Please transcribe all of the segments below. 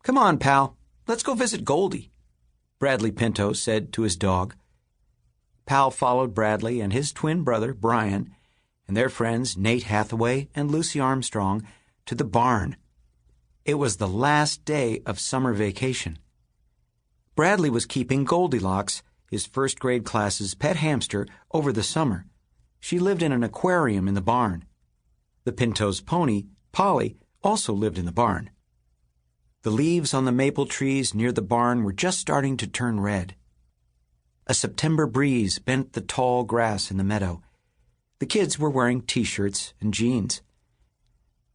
"Come on, pal. Let's go visit Goldi," Bradley Pinto said to his dog. Pal followed Bradley and his twin brother, Brian, and their friends Nate Hathaway and Lucy Armstrong to the barn. It was the last day of summer vacation. Bradley was keeping Goldilocks, his first-grade class's pet hamster, over the summer. She lived in an aquarium in the barn. The Pinto's pony, Polly, also lived in the barn. The leaves on the maple trees near the barn were just starting to turn red. A September breeze bent the tall grass in the meadow. The kids were wearing T-shirts and jeans.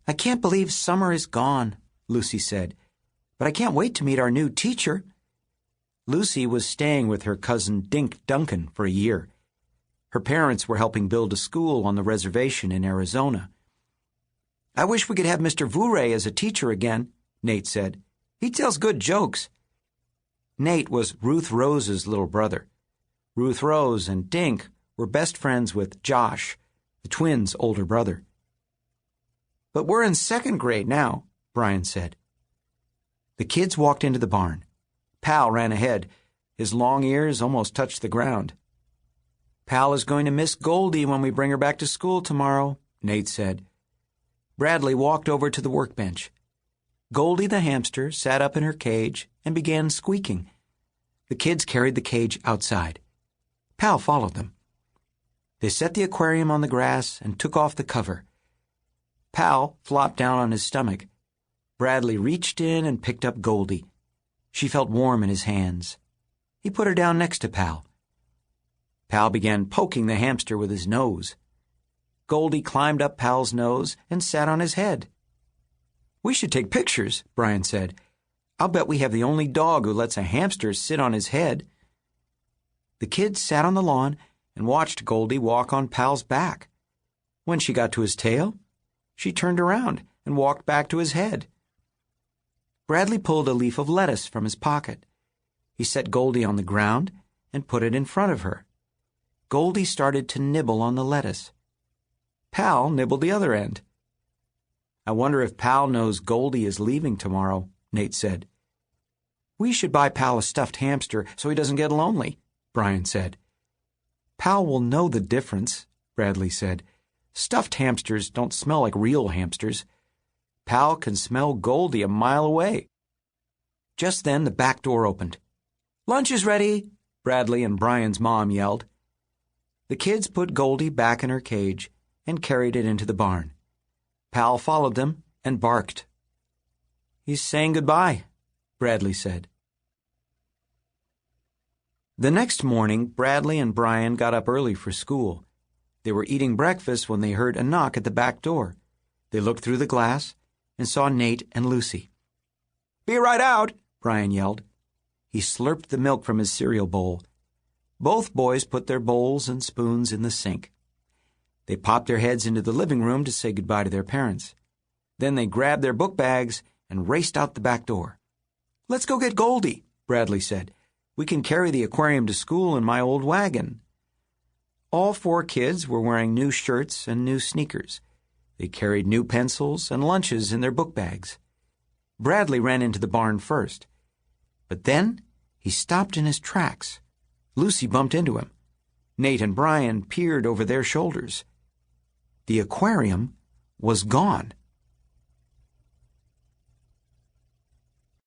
"I can't believe summer is gone," Lucy said, "but I can't wait to meet our new teacher." Lucy was staying with her cousin Dink Duncan for a year. Her parents were helping build a school on the reservation in Arizona. "I wish we could have Mr. Vouray as a teacher again," Nate said. "He tells good jokes." Nate was Ruth Rose's little brother. Ruth Rose and Dink were best friends with Josh, the twins' older brother. "But we're in second grade now," Brian said. The kids walked into the barn. Pal ran ahead. His long ears almost touched the ground. "Pal is going to miss Goldi when we bring her back to school tomorrow," Nate said. Bradley walked over to the workbench. Goldi the hamster sat up in her cage and began squeaking. The kids carried the cage outside. Pal followed them. They set the aquarium on the grass and took off the cover. Pal flopped down on his stomach. Bradley reached in and picked up Goldi. She felt warm in his hands. He put her down next to Pal. Pal began poking the hamster with his nose. Goldi climbed up Pal's nose and sat on his head. "We should take pictures," Brian said. "I'll bet we have the only dog who lets a hamster sit on his head." The kids sat on the lawn and watched Goldi walk on Pal's back. When she got to his tail, she turned around and walked back to his head. Bradley pulled a leaf of lettuce from his pocket. He set Goldi on the ground and put it in front of her. Goldi started to nibble on the lettuce. Pal nibbled the other end. "I wonder if Pal knows Goldi is leaving tomorrow," Nate said. "We should buy Pal a stuffed hamster so he doesn't get lonely," Brian said. "Pal will know the difference," Bradley said. "Stuffed hamsters don't smell like real hamsters. Pal can smell Goldi a mile away." Just then the back door opened. "Lunch is ready," Bradley and Brian's mom yelled. The kids put Goldi back in her cage and carried it into the barn. Pal followed them and barked. "He's saying goodbye," Bradley said. The next morning, Bradley and Brian got up early for school. They were eating breakfast when they heard a knock at the back door. They looked through the glass and saw Nate and Lucy. "Be right out," Brian yelled. He slurped the milk from his cereal bowl. Both boys put their bowls and spoons in the sink. They popped their heads into the living room to say goodbye to their parents. Then they grabbed their book bags and raced out the back door. "Let's go get Goldi," Bradley said. "We can carry the aquarium to school in my old wagon." All four kids were wearing new shirts and new sneakers. They carried new pencils and lunches in their book bags. Bradley ran into the barn first. But then he stopped in his tracks. Lucy bumped into him. Nate and Brian peered over their shoulders. The aquarium was gone.